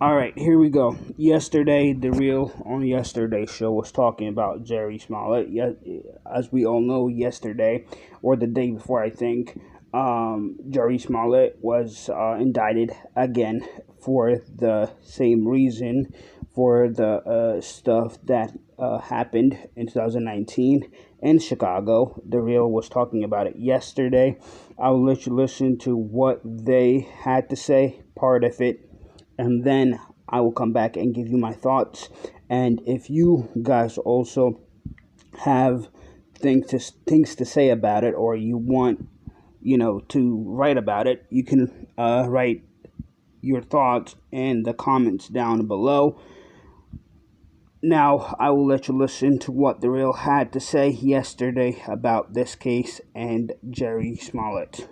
All right, here we go. Yesterday, the Real on yesterday's show was talking about Jerry Smollett. As we all know, yesterday or the day before, I think, Jerry Smollett was indicted again for the same reason, for the stuff that happened in 2019 in Chicago. The Real was talking about it yesterday. I'll let you listen to what they had to say, part of it, and then I will come back and give you my thoughts. And if you guys also have things to say about it, or you want to write about it, you can write your thoughts in the comments down below. Now I will let you listen to what the Real had to say yesterday about this case and Jerry Smollett.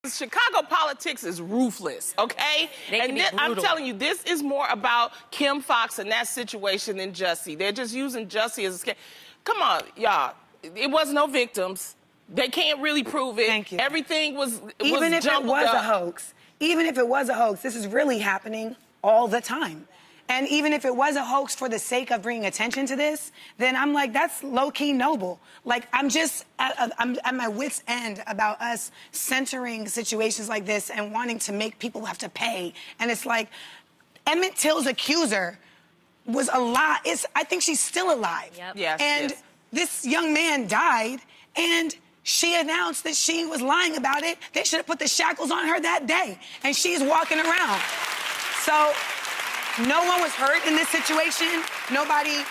Chicago politics is ruthless, okay? And I'm telling you, this is more about Kim Foxx and that situation than Jussie. They're just using Jussie as a scam. Come on, y'all. It was no victims. They can't really prove it. Thank you. Everything was even if it was up. a hoax. Even if it was a hoax, this is really happening all the time. And even if it was a hoax for the sake of bringing attention to this, then I'm like, that's low-key noble. Like, I'm at my wit's end about us centering situations like this and wanting to make people have to pay. And it's like, Emmett Till's accuser was alive. I think she's still alive. Yep. Yes, and this young man died, and she announced that she was lying about it. They should have put the shackles on her that day. And she's walking around. So no one was hurt in this situation. Nobody,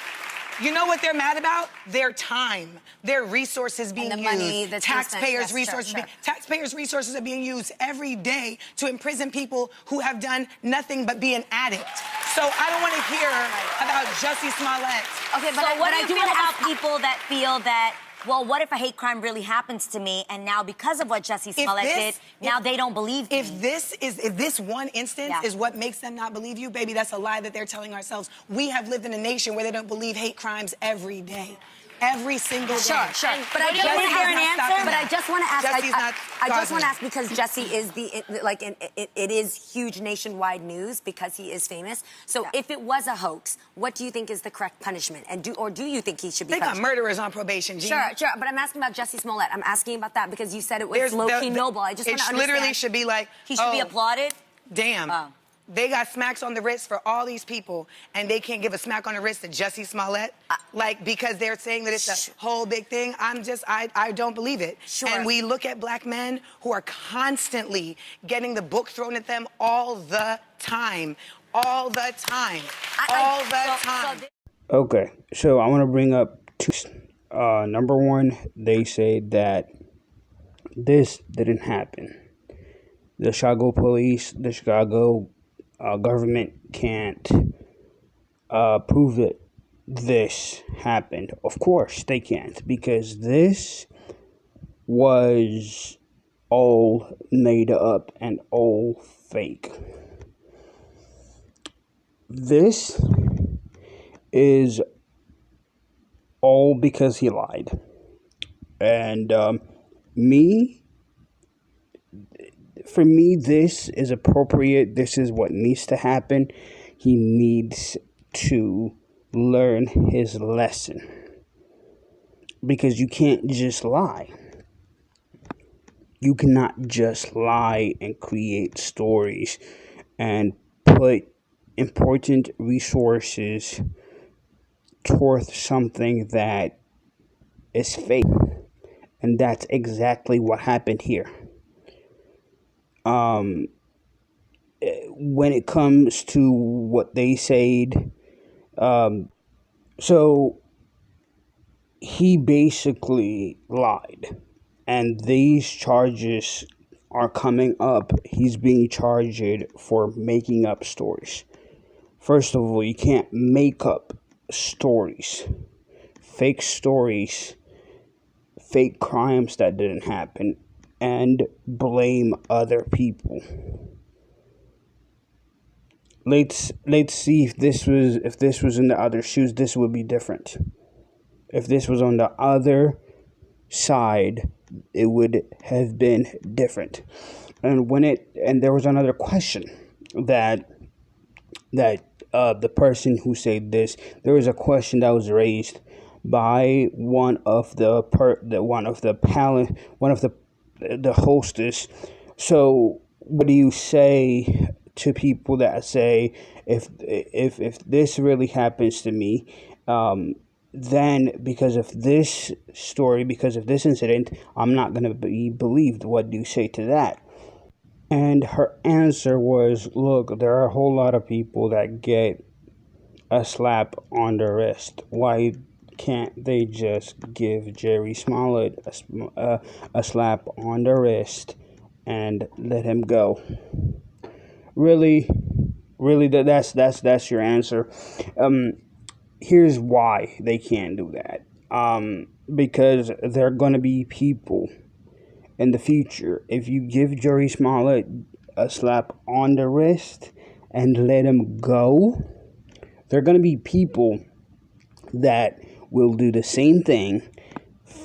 you know what they're mad about? Their time, their resources being used. Money, taxpayers' resources. Taxpayers' resources are being used every day to imprison people who have done nothing but be an addict. So I don't want to hear about Jussie Smollett. Okay, but I do want to ask people that feel that, well, what if a hate crime really happens to me, and now because of what Jussie Smollett did, now they don't believe me? If this one instance is what makes them not believe you, baby, that's a lie that they're telling ourselves. We have lived in a nation where they don't believe hate crimes every day. Every single day. Sure. But I just want to ask. I just want to ask because Jussie is it is huge nationwide news because he is famous. So if it was a hoax, what do you think is the correct punishment? And do you think he should be punished? They got murderers on probation, Gina. Sure. But I'm asking about Jussie Smollett. I'm asking about that because you said it was low-key noble. I just want to understand. It literally should be like, he should be applauded. Damn. Oh. They got smacks on the wrist for all these people, and they can't give a smack on the wrist to Jussie Smollett, because they're saying that it's a whole big thing. I don't believe it. Sure. And we look at black men who are constantly getting the book thrown at them all the time. All the time. All the time. Okay, so I want to bring up two. Number one, they say that this didn't happen. The Chicago police, the Chicago government can't prove that this happened. Of course they can't, because this was all made up and all fake. This is all because he lied. And for me, this is appropriate. This is what needs to happen. He needs to learn his lesson, because you can't just lie. You cannot just lie and create stories and put important resources towards something that is fake. And that's exactly what happened here. When it comes to what they said, so he basically lied, and these charges are coming up. He's being charged for making up stories. First of all, you can't make up stories, fake crimes that didn't happen, and blame other people. Let's see if this was in the other shoes, this would be different. If this was on the other side, it would have been different. And there was another question that that the person who said this, there was a question that was raised by one of the hostess. So what do you say to people that say, if this really happens to me, then because of this story, because of this incident, I'm not going to be believed? What do you say to that? And her answer was, look, there are a whole lot of people that get a slap on the wrist. Why can't they just give Jerry Smollett a slap on the wrist and let him go? Really, that's your answer. Here's why they can't do that. Because there are gonna be people in the future. If you give Jerry Smollett a slap on the wrist and let him go, there are gonna be people that will do the same thing,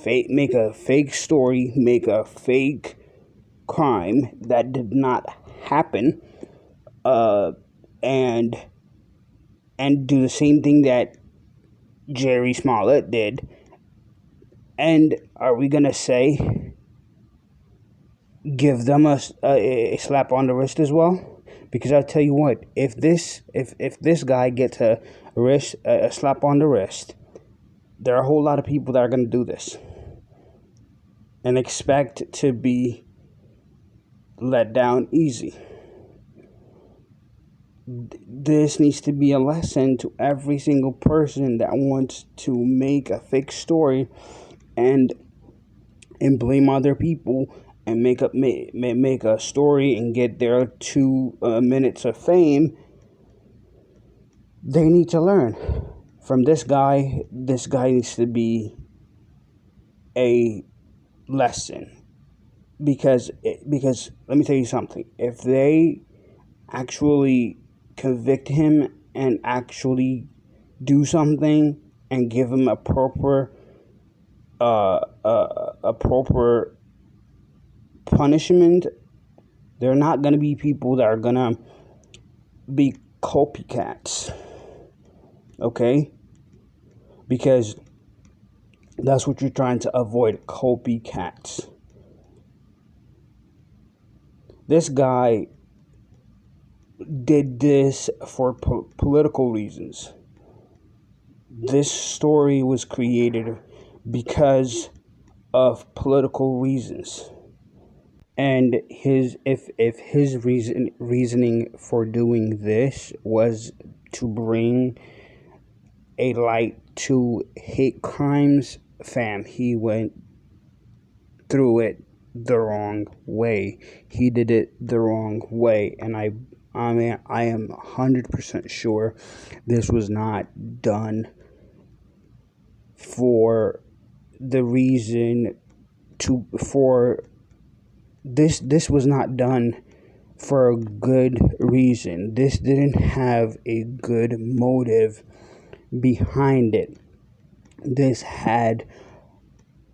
make a fake story, make a fake crime that did not happen, and do the same thing that Jerry Smollett did. And are we gonna say give them a slap on the wrist as well? Because I'll tell you what, if this guy gets a slap on the wrist, there are a whole lot of people that are going to do this and expect to be let down easy. This needs to be a lesson to every single person that wants to make a fake story and blame other people and make a story and get their 2 minutes of fame. They need to learn from this guy. This guy needs to be a lesson, because let me tell you something. If they actually convict him and actually do something and give him a proper punishment, there are not going to be people that are going to be copycats. Okay? Because that's what you're trying to avoid, copycats. This guy did this for political reasons. This story was created because of political reasons. And if his reasoning for doing this was to bring a light to hate crimes, fam, he went through it the wrong way. He did it the wrong way, and I am 100% sure this was not done for the reason this was not done for a good reason. This didn't have a good motive behind it. This had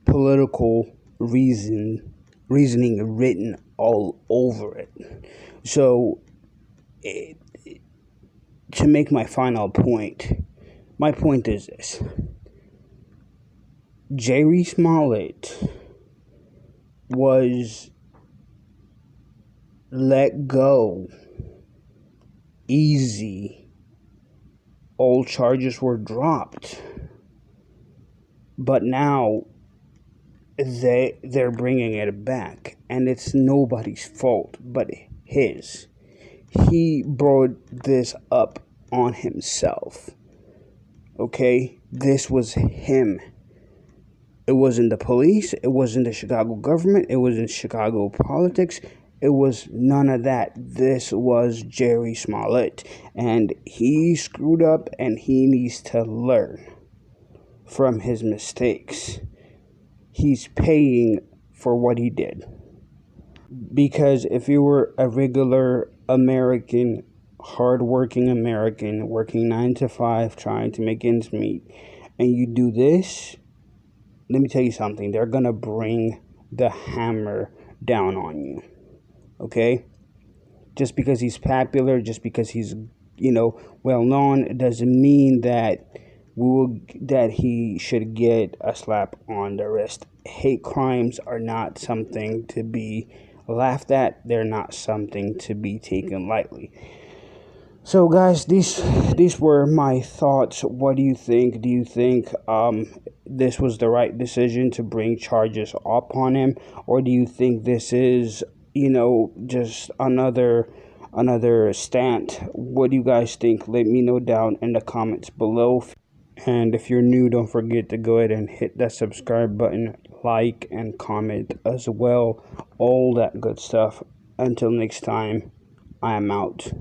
political reasoning written all over it. So, to make my final point, my point is this. Jerry Smollett was let go easy. All charges were dropped. But now they're bringing it back, and it's nobody's fault but his. He brought this up on himself. Okay? This was him. It wasn't the police. It wasn't the Chicago government. It wasn't Chicago politics. It was none of that. This was Jerry Smollett. And he screwed up, and he needs to learn from his mistakes. He's paying for what he did. Because if you were a regular American, hardworking American, working 9 to 5, trying to make ends meet, and you do this, let me tell you something. They're going to bring the hammer down on you. Okay? Just because he's popular, just because he's well known, it doesn't mean that that he should get a slap on the wrist. Hate crimes are not something to be laughed at. They're not something to be taken lightly. So guys, these were my thoughts. What do you think? Do you think this was the right decision to bring charges up on him, or do you think this is just another stunt? What do you guys think? Let me know down in the comments below. And if you're new, don't forget to go ahead and hit that subscribe button, like and comment as well, all that good stuff. Until next time, I am out.